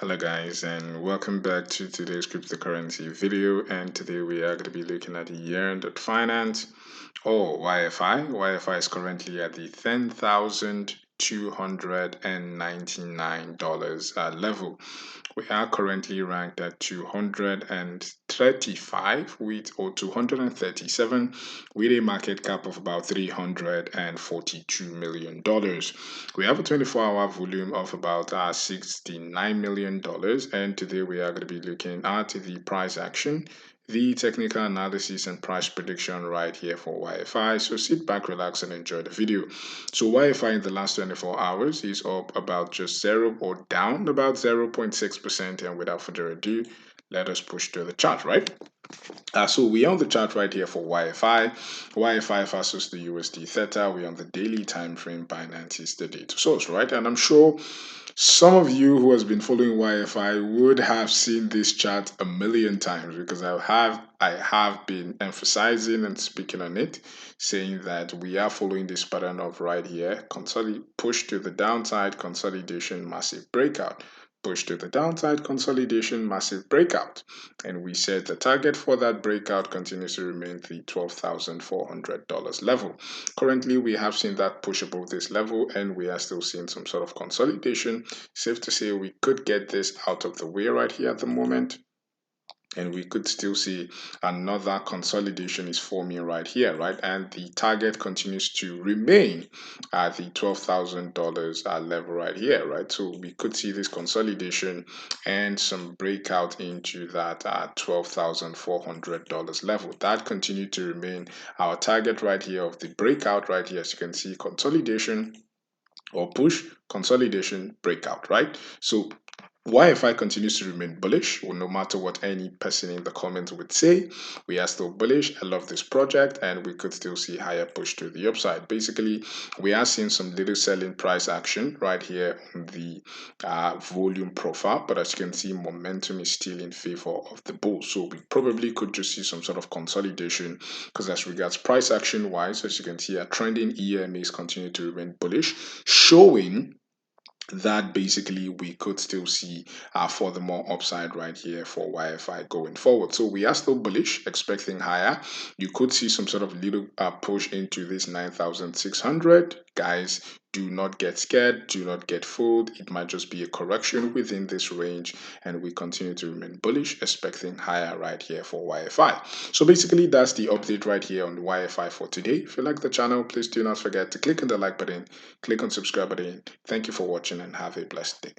Hello guys, and welcome back to today's cryptocurrency video. And today we are going to be looking at the YEARN.finance or YFI. YFI is currently at the $10,299 level. We are currently ranked at 235 with or 237 with a market cap of about $342 million. We have a 24-hour volume of about $69 million, and today we are going to be looking at the price action, the technical analysis and price prediction right here for YFI. So sit back, relax, and enjoy the video. So YFI in the last 24 hours is up about just zero or down about 0.6%. And without further ado, let us push to the chart, right? So we are on the chart right here for YFI versus the USD Theta. We're on the daily time frame. Binance is the data source, right? And I'm sure some of you who has been following YFI would have seen this chart a million times because I have been emphasizing and speaking on it, saying that we are following this pattern of right here, push to the downside, consolidation, massive breakout. Push to the downside, consolidation, massive breakout. And we said the target for that breakout continues to remain the $12,400 level. Currently, we have seen that push above this level and we are still seeing some sort of consolidation. Safe to say we could get this out of the way right here at the moment, and we could still see another consolidation is forming right here, right? And the target continues to remain at the $12,000 level right here, right? So we could see this consolidation and some breakout into that $12,400 level. That continued to remain our target right here of the breakout right here. As you can see, consolidation or push, consolidation, breakout, right? So YFI continues to remain bullish, well, no matter what any person in the comments would say. We are still bullish. I love this project, and we could still see higher push to the upside. Basically, we are seeing some little selling price action right here on the volume profile, but as you can see, momentum is still in favor of the bull. So we probably could just see some sort of consolidation because as regards price action wise, as you can see, our trending EMAs continue to remain bullish, showing that basically we could still see furthermore upside right here for YFI going forward. So we are still bullish, expecting higher. You could see some sort of little push into this 9,600. Guys, do not get scared, do not get fooled. It might just be a correction within this range, and we continue to remain bullish, expecting higher right here for YFI. So basically, that's the update right here on YFI for today. If you like the channel, please do not forget to click on the like button, click on subscribe button. Thank you for watching and have a blessed day.